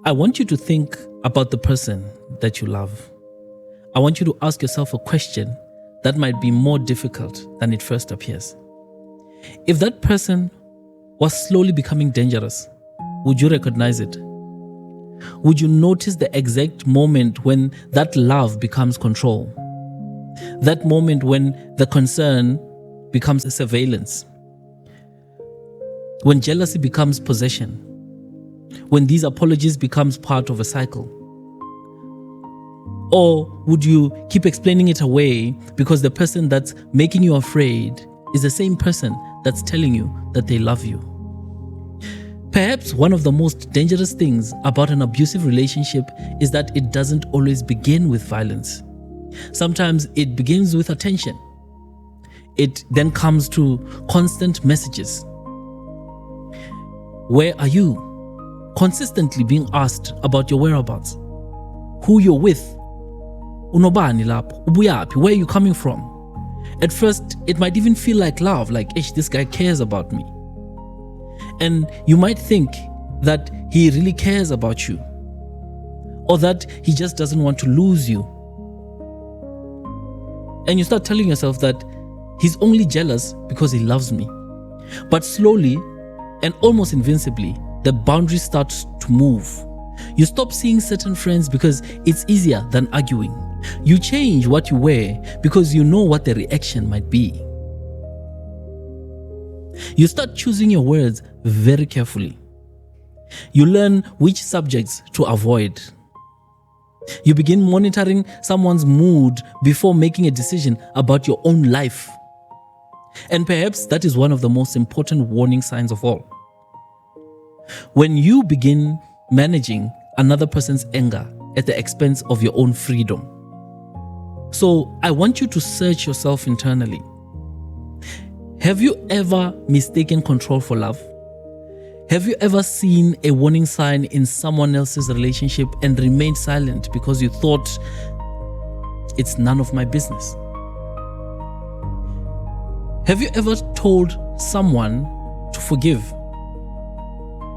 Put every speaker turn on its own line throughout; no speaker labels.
I want you to think about the person that you love. I want you to ask yourself a question that might be more difficult than it first appears. If that person was slowly becoming dangerous, would you recognize it? Would you notice the exact moment when that love becomes control? That moment when the concern becomes a surveillance? When jealousy becomes possession? When these apologies becomes part of a cycle? Or would you keep explaining it away because the person that's making you afraid is the same person that's telling you that they love you? Perhaps one of the most dangerous things about an abusive relationship is that it doesn't always begin with violence. Sometimes it begins with attention. It then comes to constant messages. Where are you? Consistently being asked about your whereabouts, who you're with, unobani lapho, ubuyaphi, where are you coming from? At first, it might even feel like love, like, this guy cares about me. And you might think that he really cares about you, or that he just doesn't want to lose you. And you start telling yourself that he's only jealous because he loves me. But slowly and almost invincibly, the boundary starts to move. You stop seeing certain friends because it's easier than arguing. You change what you wear because you know what the reaction might be. You start choosing your words very carefully. You learn which subjects to avoid. You begin monitoring someone's mood before making a decision about your own life. And perhaps that is one of the most important warning signs of all. When you begin managing another person's anger at the expense of your own freedom. So I want you to search yourself internally. Have you ever mistaken control for love? Have you ever seen a warning sign in someone else's relationship and remained silent because you thought it's none of my business? Have you ever told someone to forgive?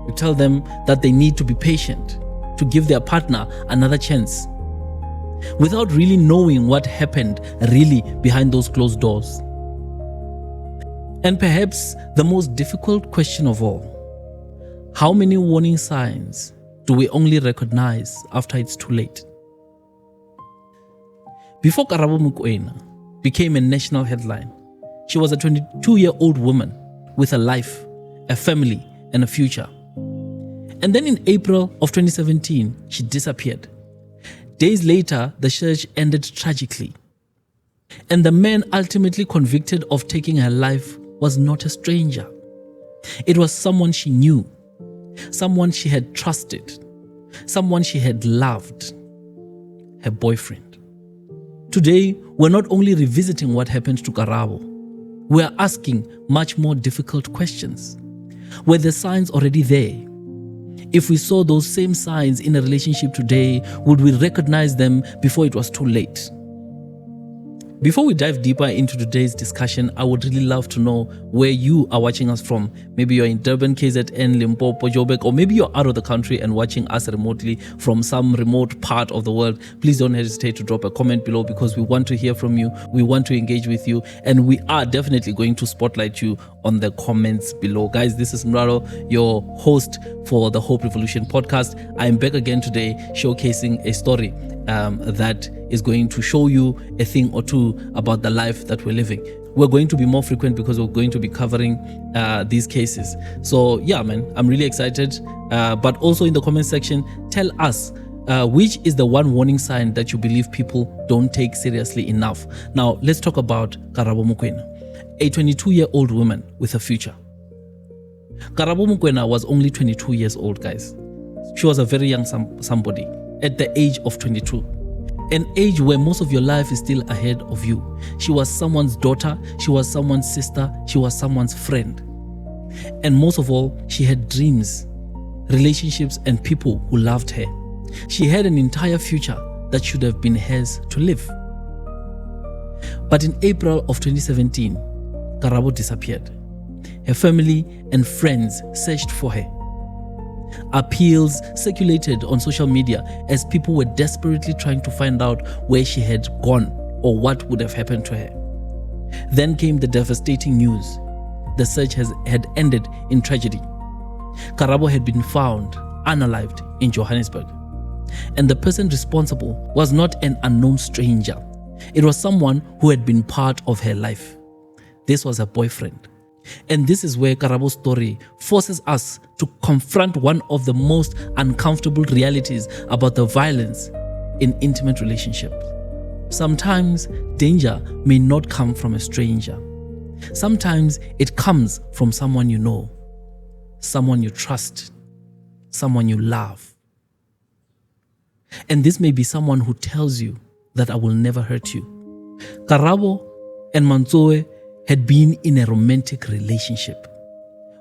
You tell them that they need to be patient, to give their partner another chance, without really knowing what happened really behind those closed doors. And perhaps the most difficult question of all, how many warning signs do we only recognize after it's too late? Before Karabo Mokoena became a national headline, she was a 22-year-old woman with a life, a family, and a future. And then in April of 2017, she disappeared. Days later, the search ended tragically. And the man ultimately convicted of taking her life was not a stranger. It was someone she knew, someone she had trusted, someone she had loved, her boyfriend. Today, we're not only revisiting what happened to Karabo, we're asking much more difficult questions. Were the signs already there? If we saw those same signs in a relationship today, would we recognize them before it was too late? Before we dive deeper into today's discussion, I would really love to know where you are watching us from. Maybe you're in Durban, KZN, Limpopo, Joburg, or maybe you're out of the country and watching us remotely from some remote part of the world. Please don't hesitate to drop a comment below because we want to hear from you. We want to engage with you, and we are definitely going to spotlight you on the comments below. Guys, this is Mraro, your host for the Hope Revolution podcast. I'm back again today showcasing a story that is going to show you a thing or two about the life that we're living. We're going to be more frequent because we're going to be covering these cases. So yeah, man, I'm really excited. But also in the comment section, tell us which is the one warning sign that you believe people don't take seriously enough. Now, let's talk about Karabo Mokoena, a 22-year-old woman with a future. Karabo Mokoena was only 22 years old, guys. She was a very young somebody at the age of 22. An age where most of your life is still ahead of you. She was someone's daughter, she was someone's sister, she was someone's friend. And most of all, she had dreams, relationships, and people who loved her. She had an entire future that should have been hers to live. But in April of 2017, Karabo disappeared. Her family and friends searched for her. Appeals circulated on social media as people were desperately trying to find out where she had gone or what would have happened to her. Then came the devastating news. The search had ended in tragedy. Karabo had been found unalived in Johannesburg. And the person responsible was not an unknown stranger. It was someone who had been part of her life. This was her boyfriend. And this is where Karabo's story forces us to confront one of the most uncomfortable realities about the violence in intimate relationships. Sometimes danger may not come from a stranger. Sometimes it comes from someone you know, someone you trust, someone you love. And this may be someone who tells you that I will never hurt you. Karabo and Mantsoe had been in a romantic relationship.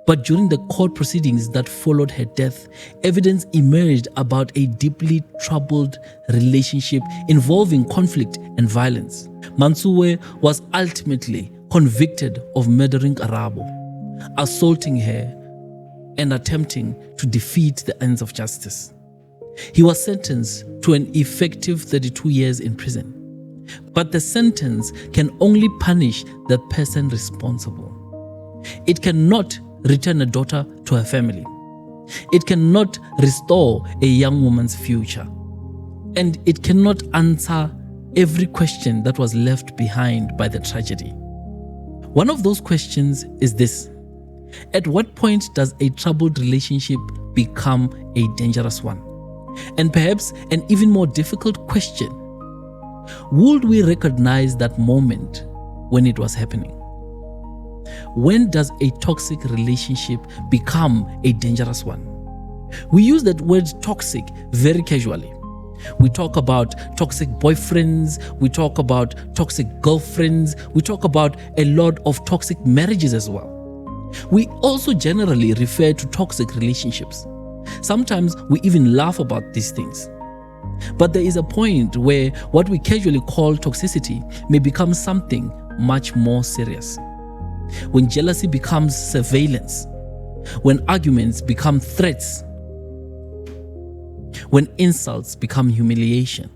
But during the court proceedings that followed her death, evidence emerged about a deeply troubled relationship involving conflict and violence. Mantsoe was ultimately convicted of murdering Karabo, assaulting her, and attempting to defeat the ends of justice. He was sentenced to an effective 32 years in prison. But the sentence can only punish the person responsible. It cannot return a daughter to her family. It cannot restore a young woman's future. And it cannot answer every question that was left behind by the tragedy. One of those questions is this: at what point does a troubled relationship become a dangerous one? And perhaps an even more difficult question: would we recognize that moment when it was happening? When does a toxic relationship become a dangerous one? We use that word toxic very casually. We talk about toxic boyfriends, we talk about toxic girlfriends, we talk about a lot of toxic marriages as well. We also generally refer to toxic relationships. Sometimes we even laugh about these things. But there is a point where what we casually call toxicity may become something much more serious. When jealousy becomes surveillance, when arguments become threats, when insults become humiliation,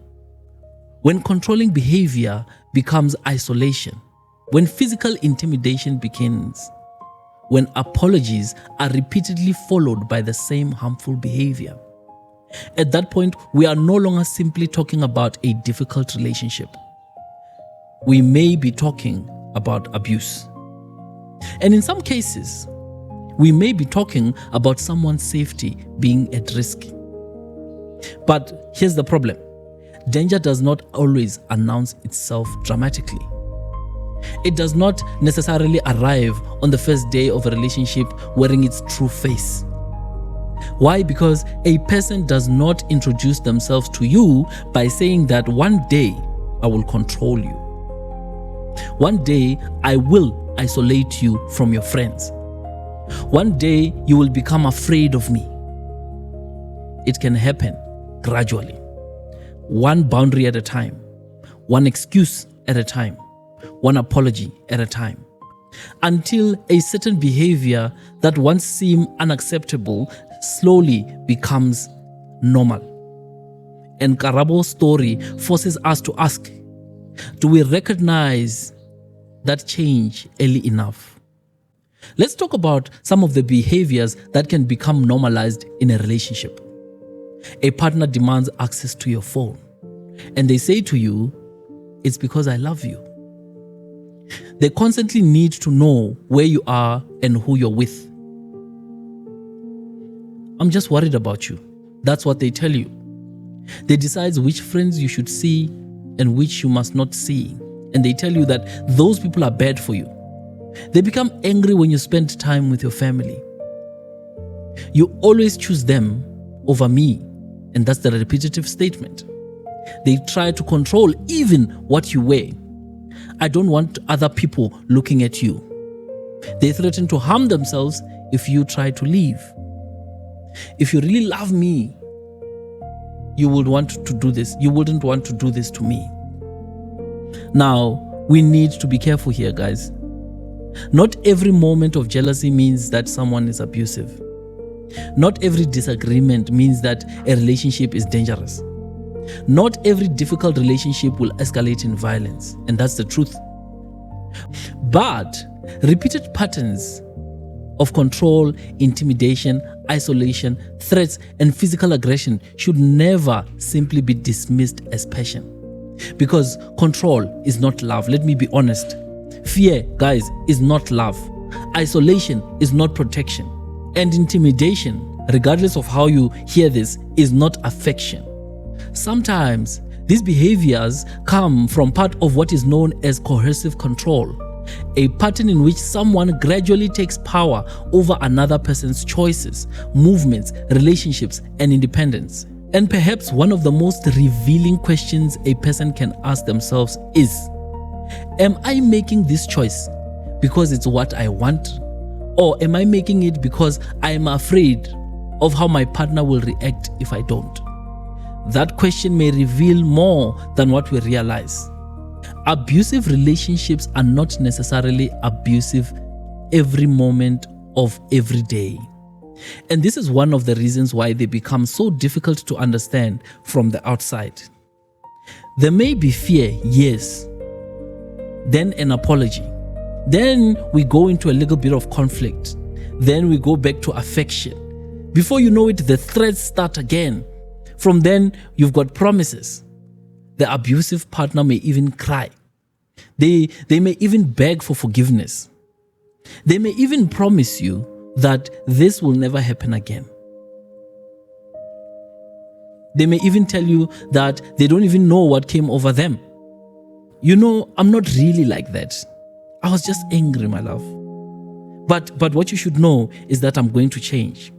when controlling behavior becomes isolation, when physical intimidation begins, when apologies are repeatedly followed by the same harmful behavior. At that point, we are no longer simply talking about a difficult relationship. We may be talking about abuse. And in some cases, we may be talking about someone's safety being at risk. But here's the problem: danger does not always announce itself dramatically. It does not necessarily arrive on the first day of a relationship wearing its true face. Why? Because a person does not introduce themselves to you by saying that one day I will control you. One day I will isolate you from your friends. One day you will become afraid of me. It can happen gradually, one boundary at a time, one excuse at a time, one apology at a time, until a certain behavior that once seemed unacceptable slowly becomes normal. And Karabo's story forces us to ask, do we recognize that change early enough? Let's talk about some of the behaviors that can become normalized in a relationship. A partner demands access to your phone, and they say to you, "It's because I love you." They constantly need to know where you are and who you're with. "I'm just worried about you." That's what they tell you. They decide which friends you should see and which you must not see. And they tell you that those people are bad for you. They become angry when you spend time with your family. "You always choose them over me." And that's the repetitive statement. They try to control even what you wear. "I don't want other people looking at you." They threaten to harm themselves if you try to leave. "If you really love me, you would want to do this. You wouldn't want to do this to me." Now, we need to be careful here, guys. Not every moment of jealousy means that someone is abusive. Not every disagreement means that a relationship is dangerous. Not every difficult relationship will escalate in violence, and that's the truth. But repeated patterns of control, intimidation, isolation, threats, and physical aggression should never simply be dismissed as passion. Because control is not love. Let me be honest. Fear, guys, is not love. Isolation is not protection. And intimidation, regardless of how you hear this, is not affection. Sometimes these behaviors come from part of what is known as coercive control, a pattern in which someone gradually takes power over another person's choices, movements, relationships, and independence. And perhaps one of the most revealing questions a person can ask themselves is, am I making this choice because it's what I want? Or am I making it because I am afraid of how my partner will react if I don't? That question may reveal more than what we realize. Abusive relationships are not necessarily abusive every moment of every day. And this is one of the reasons why they become so difficult to understand from the outside. There may be fear, yes, then an apology. Then we go into a little bit of conflict. Then we go back to affection. Before you know it, the threats start again. From then, you've got promises. The abusive partner may even cry. They may even beg for forgiveness. They may even promise you that this will never happen again. They may even tell you that they don't even know what came over them. You know, I'm not really like that. I was just angry, my love. But what you should know is that I'm going to change.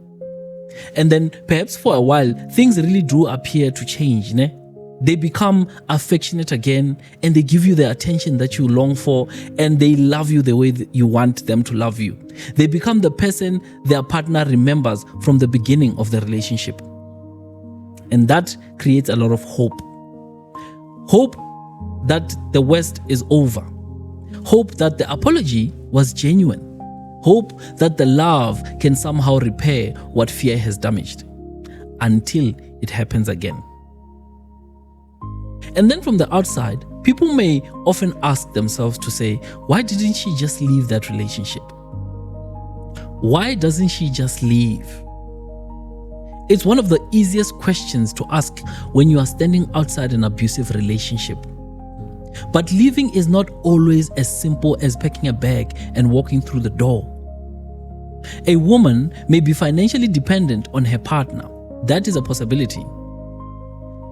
And then perhaps for a while, things really do appear to change. Ne? They become affectionate again, and they give you the attention that you long for, and they love you the way that you want them to love you. They become the person their partner remembers from the beginning of the relationship. And that creates a lot of hope. Hope that the worst is over. Hope that the apology was genuine. Hope that the love can somehow repair what fear has damaged until it happens again. And then from the outside, people may often ask themselves to say, why didn't she just leave that relationship? Why doesn't she just leave? It's one of the easiest questions to ask when you are standing outside an abusive relationship. But leaving is not always as simple as packing a bag and walking through the door. A woman may be financially dependent on her partner. That is a possibility.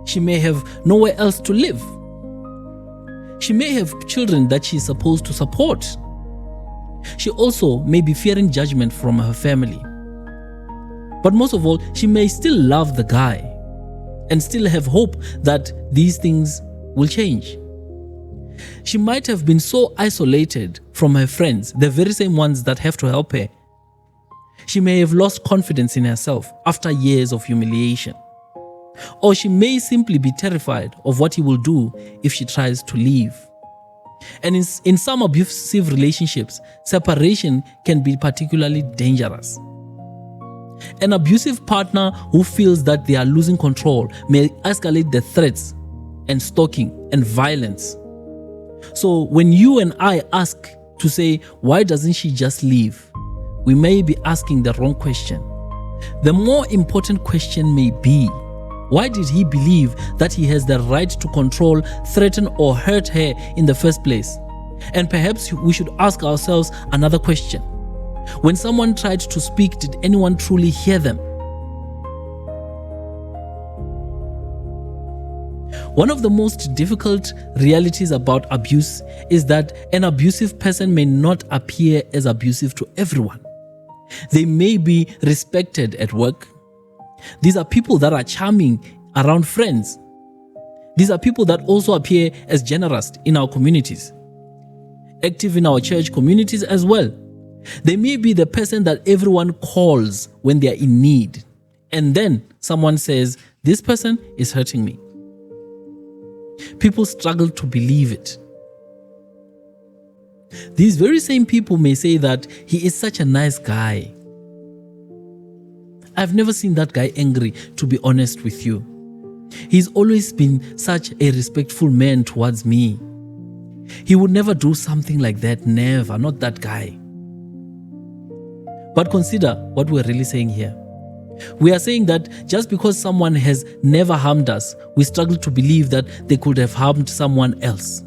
She may have nowhere else to live. She may have children that she is supposed to support. She also may be fearing judgment from her family. But most of all, she may still love the guy and still have hope that these things will change. She might have been so isolated from her friends, the very same ones that have to help her. She may have lost confidence in herself after years of humiliation. Or she may simply be terrified of what he will do if she tries to leave. And in some abusive relationships, separation can be particularly dangerous. An abusive partner who feels that they are losing control may escalate the threats and stalking and violence. So when you and I ask to say, why doesn't she just leave? We may be asking the wrong question. The more important question may be, why did he believe that he has the right to control, threaten, or hurt her in the first place? And perhaps we should ask ourselves another question. When someone tried to speak, did anyone truly hear them? One of the most difficult realities about abuse is that an abusive person may not appear as abusive to everyone. They may be respected at work. These are people that are charming around friends. These are people that also appear as generous in our communities, active in our church communities as well. They may be the person that everyone calls when they are in need. And then someone says, this person is hurting me. People struggle to believe it. These very same people may say that he is such a nice guy. I've never seen that guy angry, to be honest with you. He's always been such a respectful man towards me. He would never do something like that, never, not that guy. But consider what we're really saying here. We are saying that just because someone has never harmed us, we struggle to believe that they could have harmed someone else.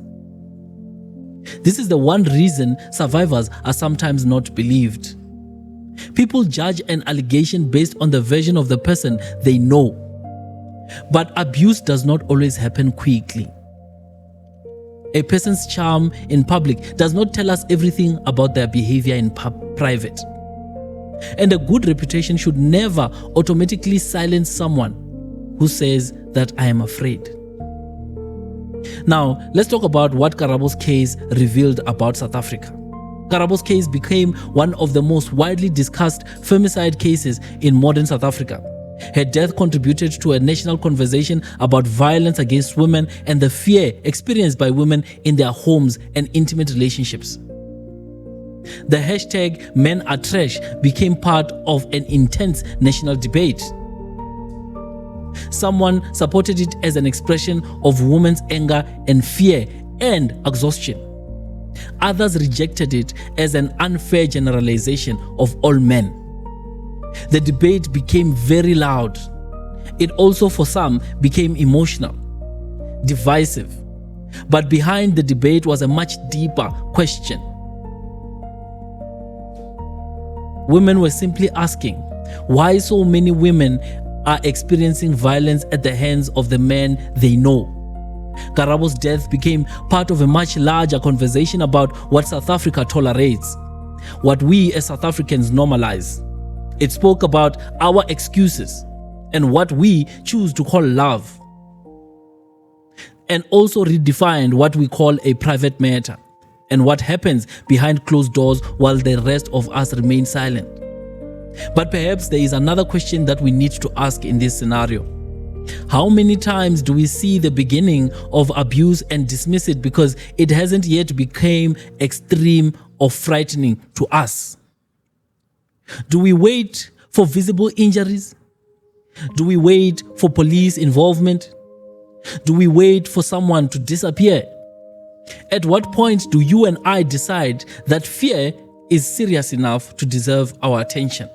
This is the one reason survivors are sometimes not believed. People judge an allegation based on the version of the person they know. But abuse does not always happen quickly. A person's charm in public does not tell us everything about their behavior in private. And a good reputation should never automatically silence someone who says that I am afraid. Now, let's talk about what Karabo's case revealed about South Africa. Karabo's case became one of the most widely discussed femicide cases in modern South Africa. Her death contributed to a national conversation about violence against women and the fear experienced by women in their homes and intimate relationships. The hashtag Men Are Trash became part of an intense national debate. Someone supported it as an expression of women's anger and fear and exhaustion. Others rejected it as an unfair generalization of all men. The debate became very loud. It also, for some, became emotional, divisive. But behind the debate was a much deeper question. Women were simply asking why so many women are experiencing violence at the hands of the men they know. Karabo's death became part of a much larger conversation about what South Africa tolerates, what we as South Africans normalize. It spoke about our excuses and what we choose to call love, and also redefined what we call a private matter and what happens behind closed doors while the rest of us remain silent. But perhaps there is another question that we need to ask in this scenario. How many times do we see the beginning of abuse and dismiss it because it hasn't yet become extreme or frightening to us? Do we wait for visible injuries? Do we wait for police involvement? Do we wait for someone to disappear? At what point do you and I decide that fear is serious enough to deserve our attention?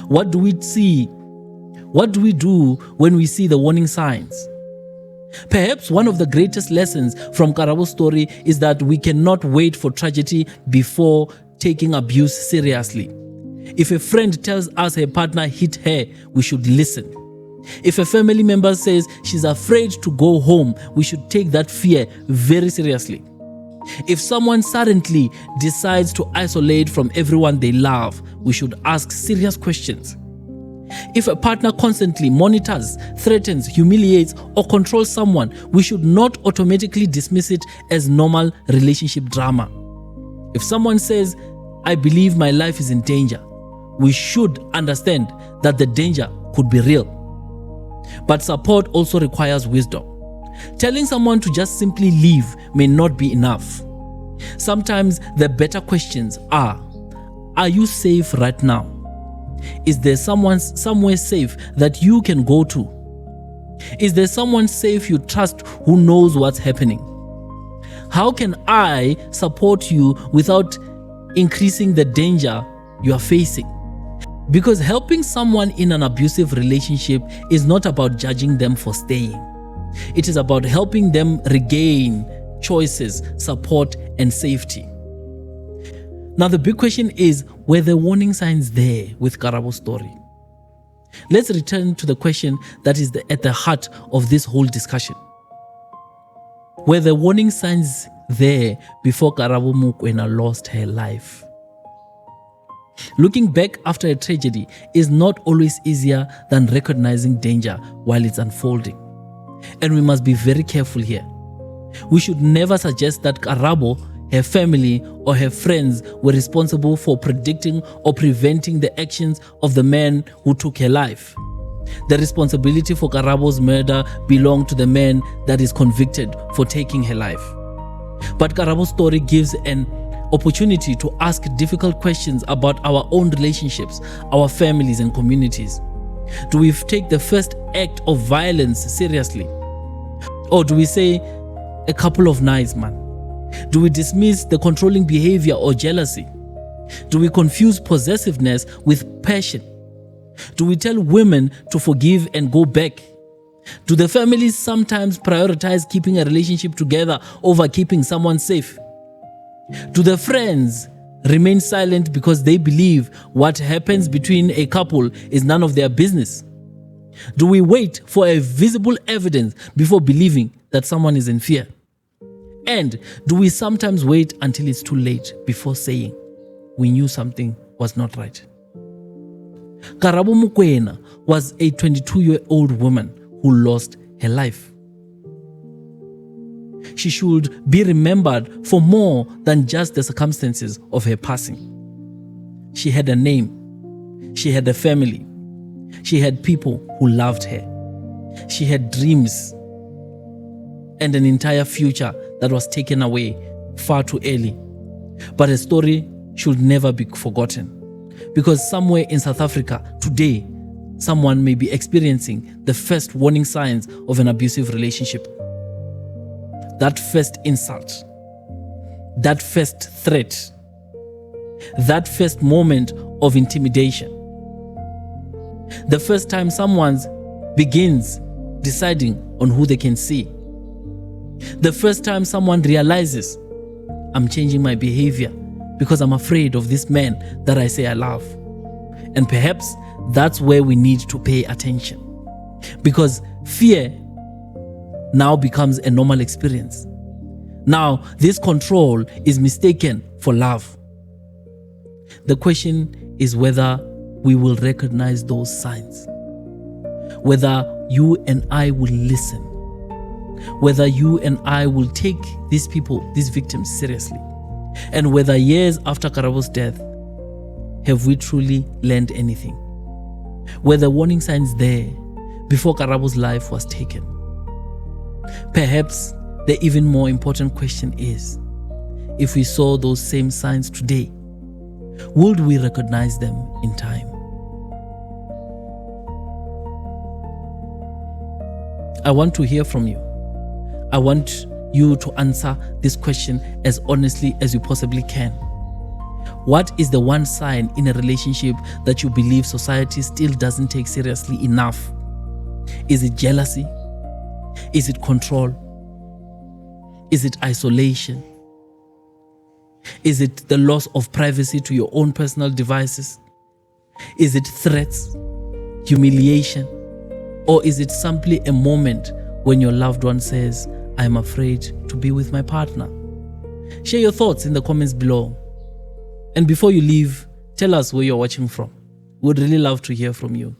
What do we see? What do we do when we see the warning signs? Perhaps one of the greatest lessons from Karabo's story is that we cannot wait for tragedy before taking abuse seriously. If a friend tells us her partner hit her, we should listen. If a family member says she's afraid to go home, we should take that fear very seriously. If someone suddenly decides to isolate from everyone they love, we should ask serious questions. If a partner constantly monitors, threatens, humiliates, or controls someone, we should not automatically dismiss it as normal relationship drama. If someone says, I believe my life is in danger, we should understand that the danger could be real. But support also requires wisdom. Telling someone to just simply leave may not be enough. Sometimes the better questions are you safe right now? Is there somewhere safe that you can go to? Is there someone safe you trust who knows what's happening? How can I support you without increasing the danger you are facing? Because helping someone in an abusive relationship is not about judging them for staying. It is about helping them regain choices, support, and safety. Now, the big question is, were the warning signs there with Karabo's story? Let's return to the question that is at the heart of this whole discussion. Were the warning signs there before Karabo Mokoena lost her life? Looking back after a tragedy is not always easier than recognizing danger while it's unfolding. And we must be very careful here. We should never suggest that Karabo, her family, or her friends were responsible for predicting or preventing the actions of the man who took her life. The responsibility for Karabo's murder belonged to the man that is convicted for taking her life. But Karabo's story gives an opportunity to ask difficult questions about our own relationships, our families and communities? Do we take the first act of violence seriously? Or do we say a couple of nights, man? Do we dismiss the controlling behavior or jealousy? Do we confuse possessiveness with passion? Do we tell women to forgive and go back? Do the families sometimes prioritize keeping a relationship together over keeping someone safe? Do the friends remain silent because they believe what happens between a couple is none of their business? Do we wait for a visible evidence before believing that someone is in fear? And do we sometimes wait until it's too late before saying we knew something was not right? Karabo Mokoena was a 22-year-old woman who lost her life. She should be remembered for more than just the circumstances of her passing. She had a name. She had a family. She had people who loved her. She had dreams and an entire future that was taken away far too early. But her story should never be forgotten, because somewhere in South Africa today, someone may be experiencing the first warning signs of an abusive relationship. That first insult, that first threat, that first moment of intimidation, the first time someone begins deciding on who they can see, the first time someone realizes, I'm changing my behavior because I'm afraid of this man that I say I love. And perhaps that's where we need to pay attention, because fear now becomes a normal experience. Now, this control is mistaken for love. The question is whether we will recognize those signs, whether you and I will listen, whether you and I will take these people, these victims, seriously, and whether years after Karabo's death, have we truly learned anything? Were the warning signs there before Karabo's life was taken? Perhaps the even more important question is, if we saw those same signs today, would we recognize them in time? I want to hear from you. I want you to answer this question as honestly as you possibly can. What is the one sign in a relationship that you believe society still doesn't take seriously enough? Is it jealousy? Is it control? Is it isolation? Is it the loss of privacy to your own personal devices? Is it threats, humiliation? Or is it simply a moment when your loved one says, I'm afraid to be with my partner? Share your thoughts in the comments below. And before you leave, tell us where you're watching from. We'd really love to hear from you.